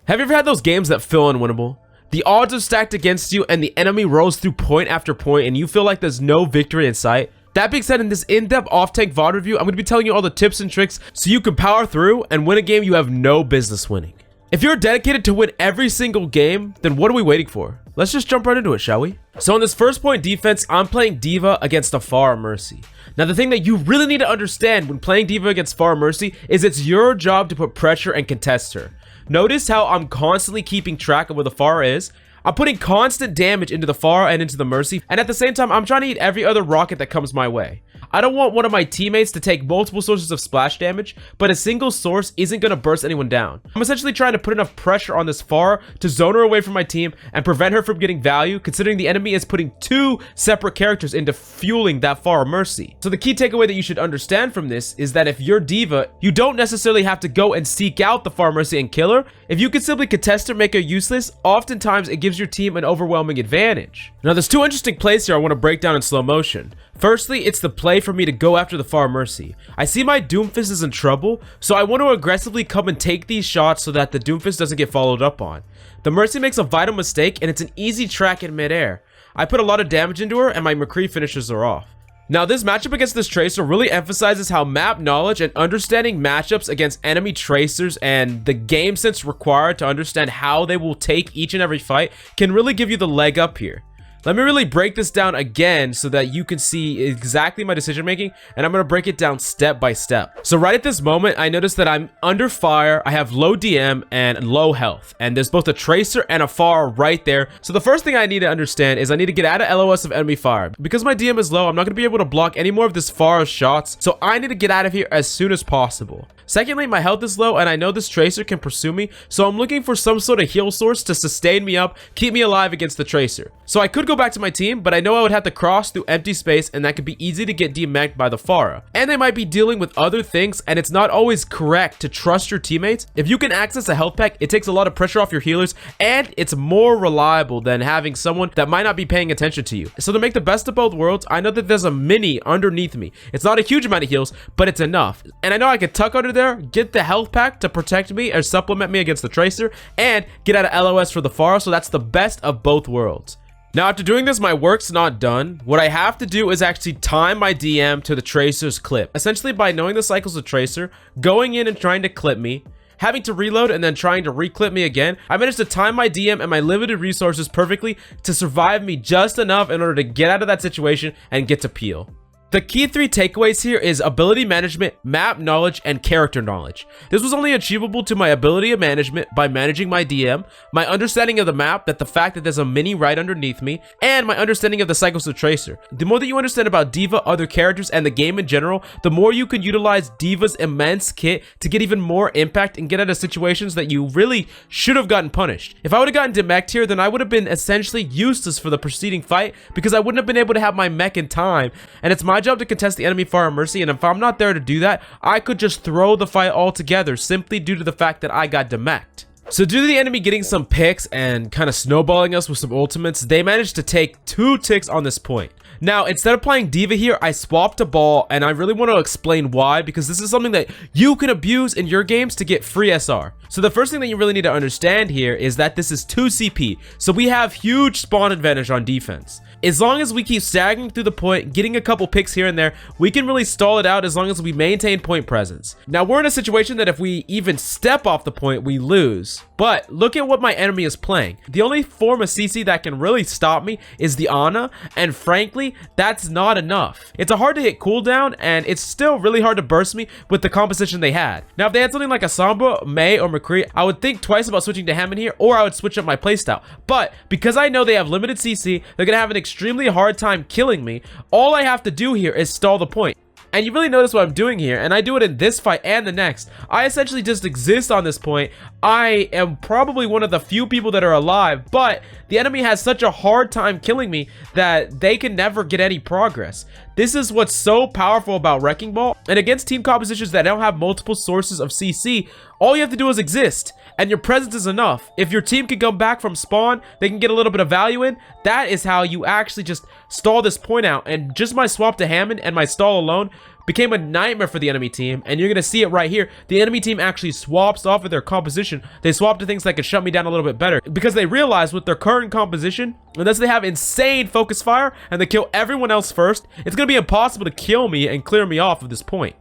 Have you ever had those games that feel unwinnable? The odds are stacked against you and the enemy rolls through point after point and you feel like there's no victory in sight? That being said, in this in-depth off-tank VOD review, I'm going to be telling you all the tips and tricks so you can power through and win a game you have no business winning. If you're dedicated to win every single game, then what are we waiting for? Let's just jump right into it, shall we? So on this first point defense, I'm playing d.va against a Pharah Mercy. Now the thing that you really need to understand when playing d.va against Pharah Mercy is it's your job to put pressure and contest her. Notice how I'm constantly keeping track of where the Pharah is. I'm putting constant damage into the Pharah and into the Mercy, and at the same time, I'm trying to eat every other rocket that comes my way. I don't want one of my teammates to take multiple sources of splash damage, but a single source isn't going to burst anyone down. I'm essentially trying to put enough pressure on this Pharah to zone her away from my team and prevent her from getting value, considering the enemy is putting two separate characters into fueling that Pharah Mercy. So the key takeaway that you should understand from this is that if you're d.va, you don't necessarily have to go and seek out the Pharah Mercy and kill her. If you can simply contest her, make her useless, oftentimes it gives your team an overwhelming advantage. Now there's two interesting plays here I want to break down in slow motion. Firstly, it's the play for me to go after the Pharah Mercy. I see my Doomfist is in trouble, so I want to aggressively come and take these shots so that the Doomfist doesn't get followed up on. The Mercy makes a vital mistake and it's an easy track in midair. I put a lot of damage into her and my McCree finishes her off. Now this matchup against this Tracer really emphasizes how map knowledge and understanding matchups against enemy Tracers and the game sense required to understand how they will take each and every fight can really give you the leg up here. Let me really break this down again so that you can see exactly my decision making, and I'm going to break it down step by step. So right at this moment, I notice that I'm under fire, I have low DM and low health, and there's both a Tracer and a Pharah right there. So the first thing I need to understand is I need to get out of LOS of enemy fire. Because my DM is low, I'm not going to be able to block any more of this Pharah's shots, so I need to get out of here as soon as possible. Secondly, my health is low and I know this Tracer can pursue me, so I'm looking for some sort of heal source to sustain me up, keep me alive against the Tracer. So I could go back to my team, but I know I would have to cross through empty space and that could be easy to get DMA'd by the Pharah. And they might be dealing with other things and it's not always correct to trust your teammates. If you can access a health pack, it takes a lot of pressure off your healers and it's more reliable than having someone that might not be paying attention to you. So to make the best of both worlds, I know that there's a mini underneath me. It's not a huge amount of heals, but it's enough. And I know I could tuck under there, get the health pack to protect me or supplement me against the Tracer, and get out of LOS for the Pharah, so that's the best of both worlds. Now after doing this, my work's not done. What I have to do is actually time my DM to the Tracer's clip. Essentially by knowing the cycles of Tracer, going in and trying to clip me, having to reload and then trying to reclip me again, I managed to time my DM and my limited resources perfectly to survive me just enough in order to get out of that situation and get to peel. The key three takeaways here is ability management, map knowledge, and character knowledge. This was only achievable to my ability of management by managing my DM, my understanding of the map, that the fact that there's a mini right underneath me, and my understanding of the cycles of Tracer. The more that you understand about d.va, other characters, and the game in general, the more you can utilize d.va's immense kit to get even more impact and get out of situations that you really should have gotten punished. If I would have gotten demeched here, then I would have been essentially useless for the preceding fight because I wouldn't have been able to have my mech in time, and it's my job to contest the enemy Pharah Mercy, and if I'm not there to do that, I could just throw the fight altogether simply due to the fact that I got demeched. So due to the enemy getting some picks and kind of snowballing us with some ultimates, they managed to take 2 ticks on this point. Now, instead of playing d.va here, I swapped a ball, and I really want to explain why, because this is something that you can abuse in your games to get free SR. So the first thing that you really need to understand here is that this is 2 CP, so we have huge spawn advantage on defense. As long as we keep stagnating through the point, getting a couple picks here and there, we can really stall it out as long as we maintain point presence. Now, we're in a situation that if we even step off the point, we lose. But look at what my enemy is playing. The only form of CC that can really stop me is the Ana, and frankly, that's not enough. It's a hard to hit cooldown, and it's still really hard to burst me with the composition they had. Now, if they had something like a Sombra, Mei, or McCree, I would think twice about switching to Hammond here, or I would switch up my playstyle. But because I know they have limited CC, they're gonna have an extremely hard time killing me. All I have to do here is stall the point. And you really notice what I'm doing here, and I do it in this fight and the next. I essentially just exist on this point. I am probably one of the few people that are alive, but the enemy has such a hard time killing me that they can never get any progress. This is what's so powerful about Wrecking Ball, and against team compositions that don't have multiple sources of CC, all you have to do is exist, and your presence is enough. If your team can come back from spawn, they can get a little bit of value in, that is how you actually just stall this point out. And just my swap to Hammond and my stall alone became a nightmare for the enemy team, and you're gonna see it right here. The enemy team actually swaps off of their composition. They swap to things that can shut me down a little bit better, because they realize with their current composition, unless they have insane focus fire and they kill everyone else first, it's gonna be impossible to kill me and clear me off of this point.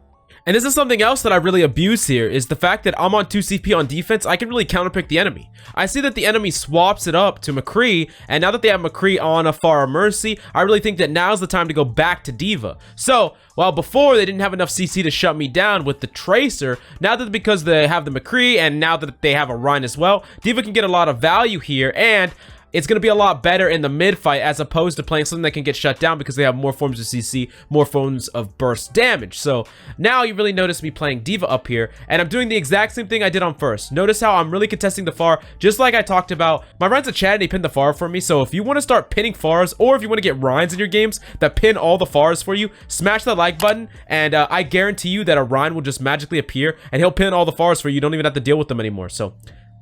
And this is something else that I really abuse here, is the fact that I'm on 2 CP on defense. I can really counterpick the enemy. I see that the enemy swaps it up to McCree, and now that they have McCree on a Far Mercy, I really think that now's the time to go back to d.va. So, while before they didn't have enough CC to shut me down with the Tracer, now that because they have the McCree, and now that they have a Rhine as well, d.va can get a lot of value here, and it's going to be a lot better in the mid fight as opposed to playing something that can get shut down because they have more forms of CC, more forms of burst damage. So now you really notice me playing d.va up here, and I'm doing the exact same thing I did on first. Notice how I'm really contesting the Far, just like I talked about. My Rhine's a Chad and he pinned the Far for me, so if you want to start pinning Fars, or if you want to get Rhines in your games that pin all the Fars for you, smash that like button, and I guarantee you that a Rhine will just magically appear, and he'll pin all the Fars for you. You don't even have to deal with them anymore, so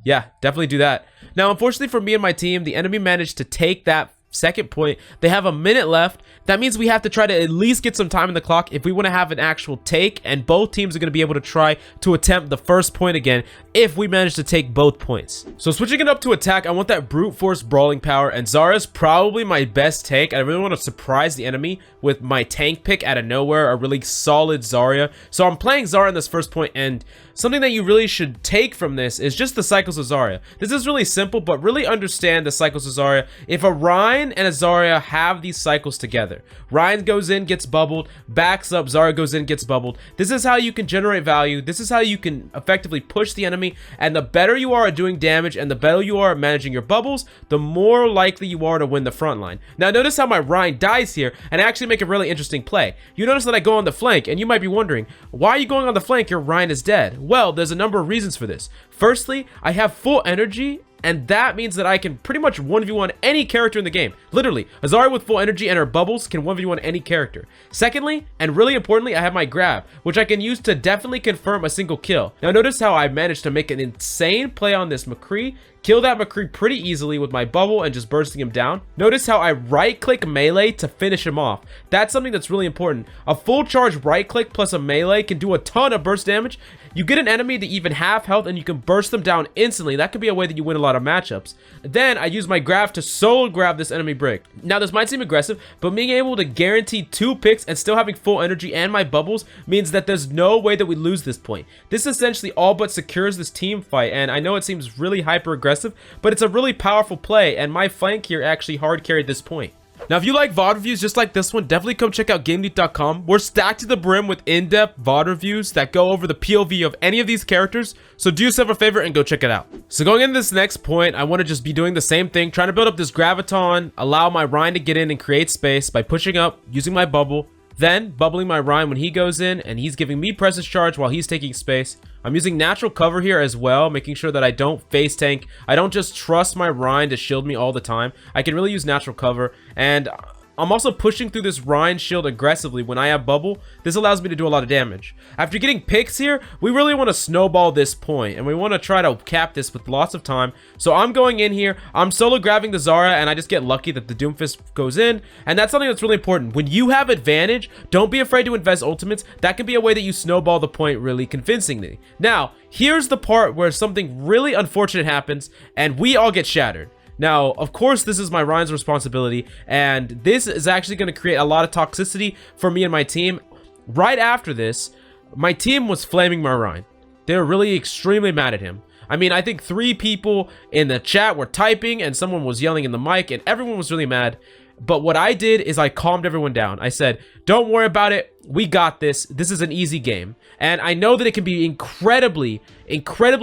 yeah, definitely do that. Now, unfortunately for me and my team, the enemy managed to take that second point. They have a minute left. That means we have to try to at least get some time in the clock if we want to have an actual take, and both teams are going to be able to try to attempt the first point again if we manage to take both points. So switching it up to attack, I want that brute force brawling power, and Zarya's probably my best take. I really want to surprise the enemy with my tank pick out of nowhere, a really solid Zarya. So I'm playing Zarya in this first point, and something that you really should take from this is just the cycles of Zarya. This is really simple, but really understand the cycles of Zarya. If a Rhine and a Zarya have these cycles together, Rhine goes in, gets bubbled, backs up, Zarya goes in, gets bubbled. This is how you can generate value. This is how you can effectively push the enemy, and the better you are at doing damage and the better you are at managing your bubbles, the more likely you are to win the front line. Now notice how my Rhine dies here, and I actually make a really interesting play. You notice that I go on the flank, and you might be wondering, why are you going on the flank? Your Rhine is dead. Well, there's a number of reasons for this. Firstly, I have full energy, and that means that I can pretty much 1v1 any character in the game. Literally, a Zarya with full energy and her bubbles can 1v1 any character. Secondly, and really importantly, I have my grab, which I can use to definitely confirm a single kill. Now notice how I managed to make an insane play on this McCree, kill that McCree pretty easily with my bubble and just bursting him down. Notice how I right click melee to finish him off. That's something that's really important. A full charge right click plus a melee can do a ton of burst damage. You get an enemy to even half health and you can burst them down instantly. That could be a way that you win a lot of matchups. Then I use my grab to solo grab this enemy brick. Now this might seem aggressive, but being able to guarantee 2 picks and still having full energy and my bubbles means that there's no way that we lose this point. This essentially all but secures this team fight, and I know it seems really hyper aggressive, but it's a really powerful play, and my flank here actually hard carried this point. Now, if you like VOD reviews just like this one, definitely come check out GameLeap.com. We're stacked to the brim with in-depth VOD reviews that go over the POV of any of these characters, so do yourself a favor and go check it out. So going into this next point, I want to just be doing the same thing, trying to build up this graviton, allow my Rhine to get in and create space by pushing up, using my bubble, then bubbling my Rhine when he goes in, and he's giving me presence charge while he's taking space. I'm using natural cover here as well, making sure that I don't face tank. I don't just trust my Rhine to shield me all the time. I can really use natural cover, and I'm also pushing through this Rhine shield aggressively when I have bubble. This allows me to do a lot of damage. After getting picks here, we really want to snowball this point, and we want to try to cap this with lots of time. So I'm going in here, I'm solo grabbing the Zarya, and I just get lucky that the Doomfist goes in, and that's something that's really important. When you have advantage, don't be afraid to invest ultimates. That can be a way that you snowball the point really convincingly. Now, here's the part where something really unfortunate happens, and we all get shattered. Now, of course, this is my Rhine's responsibility, and this is actually going to create a lot of toxicity for me and my team. Right after this, my team was flaming my Rhine. They were really extremely mad at him. I mean, I think 3 people in the chat were typing, and someone was yelling in the mic, and everyone was really mad. But what I did is I calmed everyone down. I said, don't worry about it. We got this. This is an easy game. And I know that it can be incredibly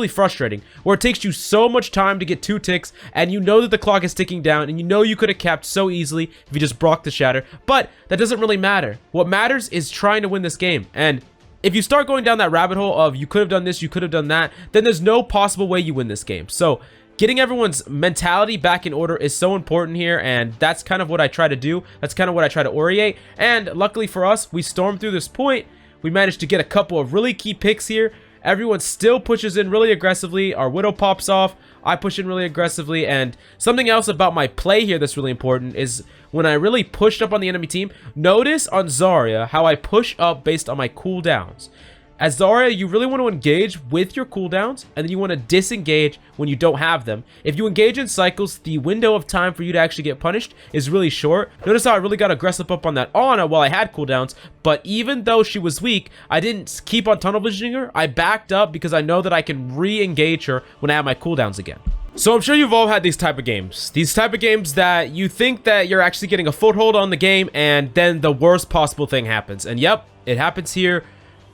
frustrating, where it takes you so much time to get 2 ticks, and you know that the clock is ticking down, and you know you could have capped so easily if you just blocked the shatter. But that doesn't really matter. What matters is trying to win this game. And if you start going down that rabbit hole of you could have done this, you could have done that, then there's no possible way you win this game. So getting everyone's mentality back in order is so important here, and that's kind of what I try to do. That's kind of what I try to orient. And luckily for us, we stormed through this point. We managed to get a couple of really key picks here, everyone still pushes in really aggressively. Our Widow pops off. I push in really aggressively. And something else about my play here that's really important is when I really pushed up on the enemy team, notice on Zarya how I push up based on my cooldowns. As Zarya, you really want to engage with your cooldowns, and then you want to disengage when you don't have them. If you engage in cycles, the window of time for you to actually get punished is really short. Notice how I really got aggressive up on that Ana while I had cooldowns, but even though she was weak, I didn't keep on tunnel visioning her. I backed up because I know that I can re-engage her when I have my cooldowns again. So I'm sure you've all had these type of games. These type of games that you think that you're actually getting a foothold on the game, and then the worst possible thing happens. And yep, it happens here.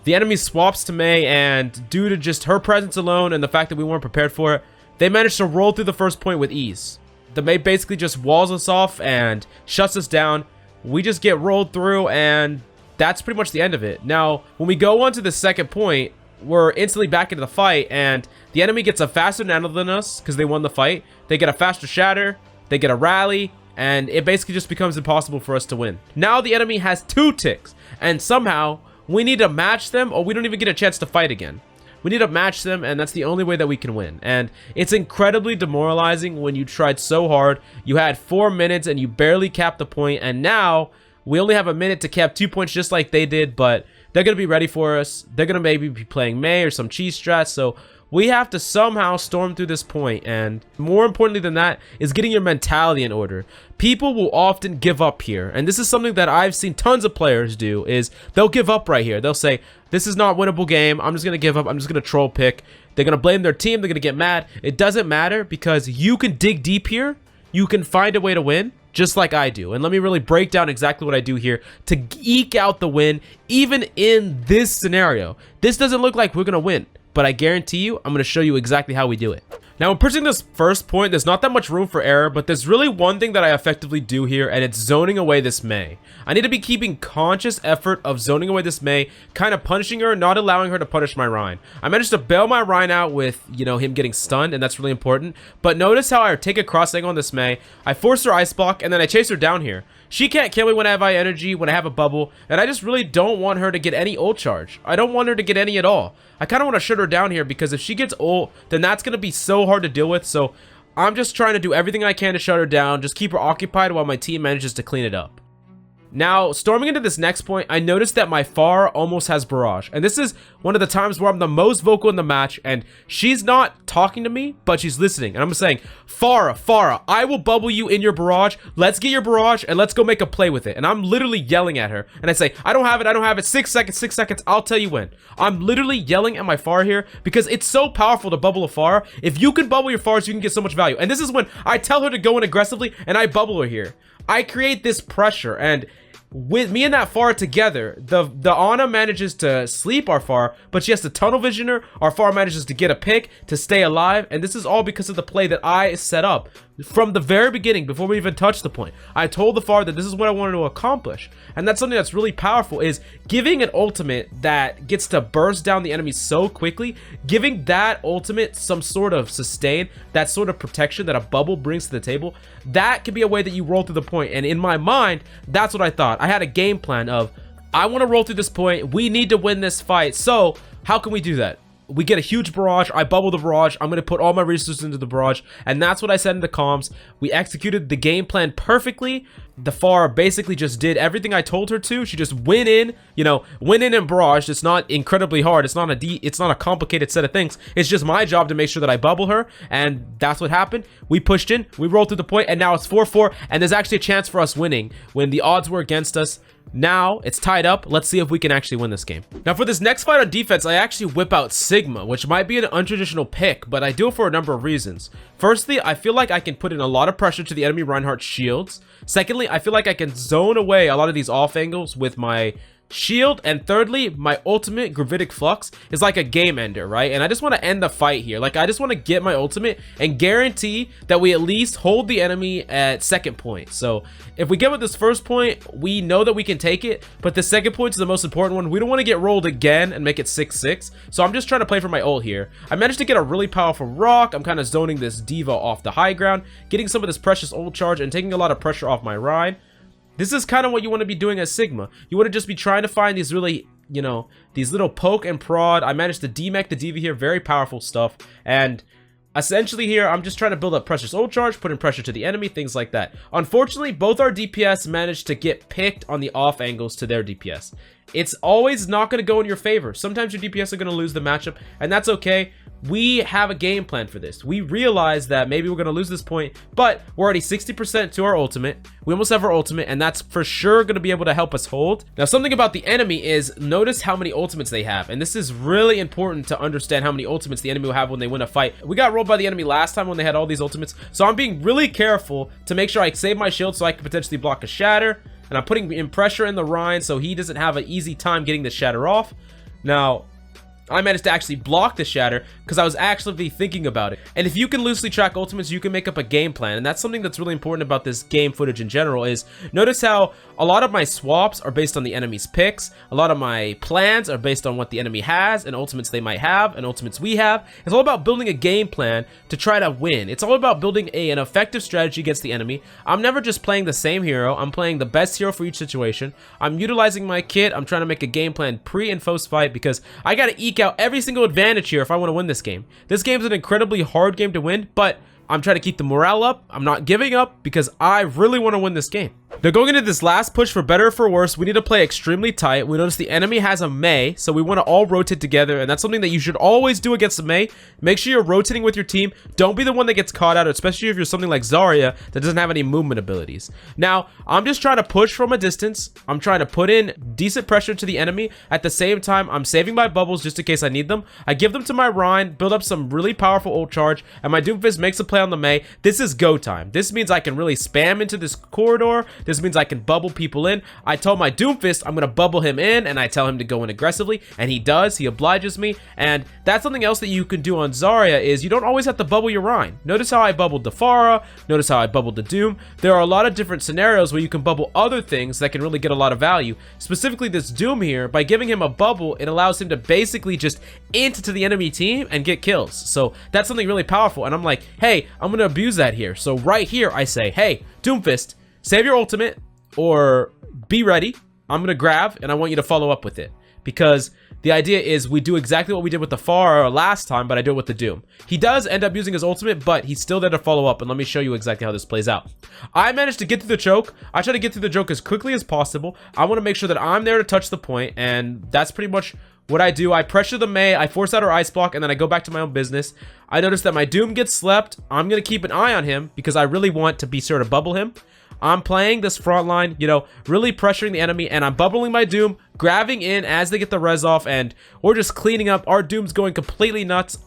The enemy swaps to Mei, and due to just her presence alone and the fact that we weren't prepared for it, they managed to roll through the first point with ease. The Mei basically just walls us off and shuts us down. We just get rolled through, and that's pretty much the end of it. Now, when we go on to the second point, we're instantly back into the fight, and the enemy gets a faster nano than us because they won the fight. They get a faster shatter, they get a rally, and it basically just becomes impossible for us to win. Now the enemy has 2 ticks, and somehow we need to match them, or we don't even get a chance to fight again. We need to match them, and that's the only way that we can win. And it's incredibly demoralizing when you tried so hard. You had 4 minutes and you barely capped the point, and now we only have a minute to cap 2 points just like they did, but they're going to be ready for us. They're going to maybe be playing Mei or some cheese strats, so we have to somehow storm through this point. And more importantly than that is getting your mentality in order. People will often give up here, and this is something that I've seen tons of players do, is they'll give up right here. They'll say, this is not a winnable game, I'm just going to give up, I'm just going to troll pick. They're going to blame their team, they're going to get mad. It doesn't matter, because you can dig deep here, you can find a way to win, just like I do. And let me really break down exactly what I do here to eke out the win, even in this scenario. This doesn't look like we're going to win, but I guarantee you, I'm going to show you exactly how we do it. Now, when pushing this first point, there's not that much room for error, but there's really one thing that I effectively do here, and it's zoning away this Mei. I need to be keeping conscious effort of zoning away this Mei, kind of punishing her, not allowing her to punish my Rein. I managed to bail my Rein out with, you know, him getting stunned, and that's really important. But notice how I take a cross angle on this Mei, I force her ice block, and then I chase her down here. She can't kill me when I have high energy, when I have a bubble, and I just really don't want her to get any ult charge. I don't want her to get any at all. I kind of want to shut her down here, because if she gets ult, then that's going to be so hard to deal with. So I'm just trying to do everything I can to shut her down, just keep her occupied while my team manages to clean it up. Now, storming into this next point, I noticed that my Pharah almost has Barrage. And this is one of the times where I'm the most vocal in the match, and she's not talking to me, but she's listening. And I'm saying, Pharah, I will bubble you in your Barrage. Let's get your Barrage, and let's go make a play with it. And I'm literally yelling at her. And I say, I don't have it. 6 seconds, I'll tell you when. I'm literally yelling at my Pharah here, because it's so powerful to bubble a Pharah. If you can bubble your Pharahs, you can get so much value. And this is when I tell her to go in aggressively, and I bubble her here. I create this pressure, and with me and that Pharah together, the Ana manages to sleep our Pharah, but she has to tunnel vision her. Our Pharah manages to get a pick to stay alive, and this is all because of the play that I set up from the very beginning. Before we even touched the point, I told the Pharah that this is what I wanted to accomplish, and that's something that's really powerful, is giving an ultimate that gets to burst down the enemy so quickly, giving that ultimate some sort of sustain, that sort of protection that a bubble brings to the table. That could be a way that you roll through the point, and in my mind, that's what I thought. I had a game plan of, I want to roll through this point, we need to win this fight, so how can we do that? We get a huge barrage, I bubble the barrage, I'm going to put all my resources into the barrage, and that's what I said in the comms. We executed the game plan perfectly. The Pharah basically just did everything I told her to. She just went in, you know, went in and barraged. It's not incredibly hard. It's not a complicated set of things. It's just my job to make sure that I bubble her, and that's what happened. We pushed in, we rolled through the point, and now it's 4-4, and there's actually a chance for us winning when the odds were against us. Now it's tied up. Let's see if we can actually win this game. Now for this next fight on defense, I actually whip out Sigma, which might be an untraditional pick, but I do it for a number of reasons. Firstly, I feel like I can put in a lot of pressure to the enemy Reinhardt's shields. Secondly, I feel like I can zone away a lot of these off angles with my shield. And thirdly, my ultimate Gravitic Flux is like a game ender, right? And I just want to end the fight here. Like, I just want to get my ultimate and guarantee that we at least hold the enemy at second point. So if we get with this first point, we know that we can take it, but the second point is the most important one. We don't want to get rolled again and make it 6-6. So I'm just trying to play for my ult here. I managed to get a really powerful rock. I'm kind of zoning this D.va off the high ground, getting some of this precious ult charge and taking a lot of pressure off my Rein. This is kind of what you want to be doing as Sigma. You want to just be trying to find these really you know, these little poke and prod. I managed to demech the d.va here. Very powerful stuff. And essentially here, I'm just trying to build up Precious Ult Charge, putting pressure to the enemy, things like that. Unfortunately, both our DPS managed to get picked on the off angles to their DPS. It's always not going to go in your favor. Sometimes your DPS are going to lose the matchup, and that's okay. We have a game plan for this. We realize that maybe we're going to lose this point, but we're already 60% to our ultimate. We almost have our ultimate, and that's for sure going to be able to help us hold. Now, something about the enemy is notice how many ultimates they have, and this is really important to understand how many ultimates the enemy will have when they win a fight. We got rolled by the enemy last time when they had all these ultimates, so I'm being really careful to make sure I save my shield so I can potentially block a shatter. And I'm putting in pressure in the Rhine so he doesn't have an easy time getting the shatter off. Now, I managed to actually block the shatter because I was actually thinking about it. And if you can loosely track ultimates, you can make up a game plan. And that's something that's really important about this game footage in general is notice how a lot of my swaps are based on the enemy's picks. A lot of my plans are based on what the enemy has and ultimates they might have and ultimates we have. It's all about building a game plan to try to win. It's all about building an effective strategy against the enemy. I'm never just playing the same hero. I'm playing the best hero for each situation. I'm utilizing my kit. I'm trying to make a game plan pre and post fight because I got to eke out every single advantage here if I want to win this game. This game's an incredibly hard game to win, but I'm trying to keep the morale up. I'm not giving up because I really want to win this game. Now, going into this last push, for better or for worse, we need to play extremely tight. We notice the enemy has a Mei, so we want to all rotate together, and that's something that you should always do against a Mei. Make sure you're rotating with your team. Don't be the one that gets caught out, especially if you're something like Zarya that doesn't have any movement abilities. Now, I'm just trying to push from a distance. I'm trying to put in decent pressure to the enemy. At the same time, I'm saving my bubbles just in case I need them. I give them to my Rhine, build up some really powerful ult charge, and my Doomfist makes a play on the Mei. This is go time. This means I can really spam into this corridor. This means I can bubble people in. I told my Doomfist I'm going to bubble him in, and I tell him to go in aggressively, and he does. He obliges me, and that's something else that you can do on Zarya is you don't always have to bubble your Rhine. Notice how I bubbled the Pharah. Notice how I bubbled the Doom. There are a lot of different scenarios where you can bubble other things that can really get a lot of value. Specifically this Doom here, by giving him a bubble, it allows him to basically just into the enemy team and get kills. So that's something really powerful, and I'm like, hey, I'm going to abuse that here. So right here I say, hey, Doomfist, save your ultimate or be ready. I'm gonna grab and I want you to follow up with it, because the idea is we do exactly what we did with the Pharah last time, but I do it with the Doom. He does end up using his ultimate, but he's still there to follow up, and let me show you exactly how this plays out. I managed to get through the choke. I try to get through the choke as quickly as possible. I want to make sure that I'm there to touch the point, and that's pretty much what I do. I pressure the Mei, I force out her ice block, and then I go back to my own business. I notice that my Doom gets slept. I'm gonna keep an eye on him because I really want to be sure to bubble him. I'm playing this front line, you know, really pressuring the enemy, and I'm bubbling my Doom, grabbing in as they get the res off, and we're just cleaning up. Our Doom's going completely nuts.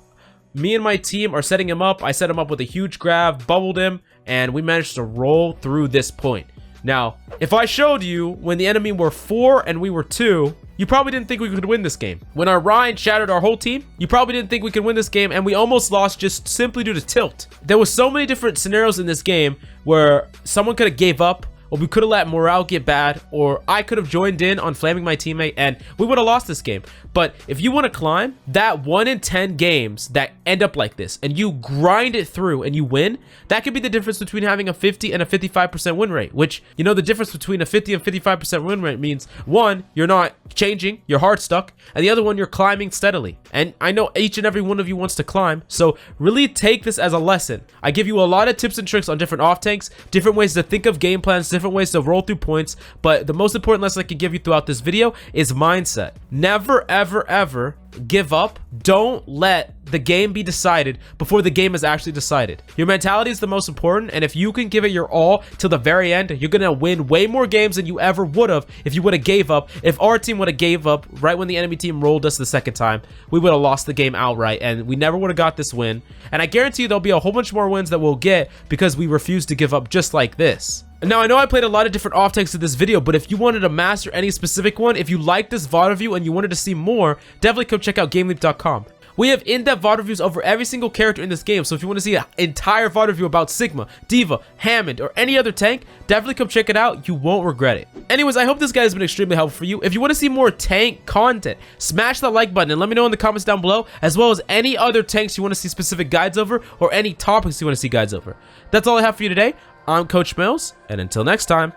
Me and my team are setting him up. I set him up with a huge grab, bubbled him, and we managed to roll through this point. Now, if I showed you when the enemy were 4 and we were 2, you probably didn't think we could win this game. When our Rhine shattered our whole team, you probably didn't think we could win this game, and we almost lost just simply due to tilt. There was so many different scenarios in this game where someone could have gave up, or we could have let morale get bad, or I could have joined in on flaming my teammate, and we would have lost this game. But if you want to climb that 1 in 10 games that end up like this, and you grind it through and you win, that could be the difference between having a 50 and a 55% win rate, which, you know, the difference between a 50 and 55% win rate means, one, you're not changing, you're hard stuck, and the other one, you're climbing steadily. And I know each and every one of you wants to climb, so really take this as a lesson. I give you a lot of tips and tricks on different off tanks, different ways to think of game plans, different ways to roll through points, but the most important lesson I can give you throughout this video is mindset. Never, ever, ever give up. Don't let the game be decided before the game is actually decided. Your mentality is the most important, and if you can give it your all till the very end, you're gonna win way more games than you ever would have if you would have gave up. If our team would have gave up right when the enemy team rolled us the second time, we would have lost the game outright, and we never would have got this win. And I guarantee you there'll be a whole bunch more wins that we'll get because we refuse to give up just like this. Now, I know I played a lot of different off tanks in this video, but if you wanted to master any specific one, if you liked this VOD review and you wanted to see more, definitely come check out GameLeap.com. We have in-depth VOD reviews over every single character in this game, so if you want to see an entire VOD review about Sigma, d.va, Hammond, or any other tank, definitely come check it out. You won't regret it. Anyways, I hope this guide has been extremely helpful for you. If you want to see more tank content, smash that like button and let me know in the comments down below, as well as any other tanks you want to see specific guides over, or any topics you want to see guides over. That's all I have for you today. I'm Coach Mills, and until next time.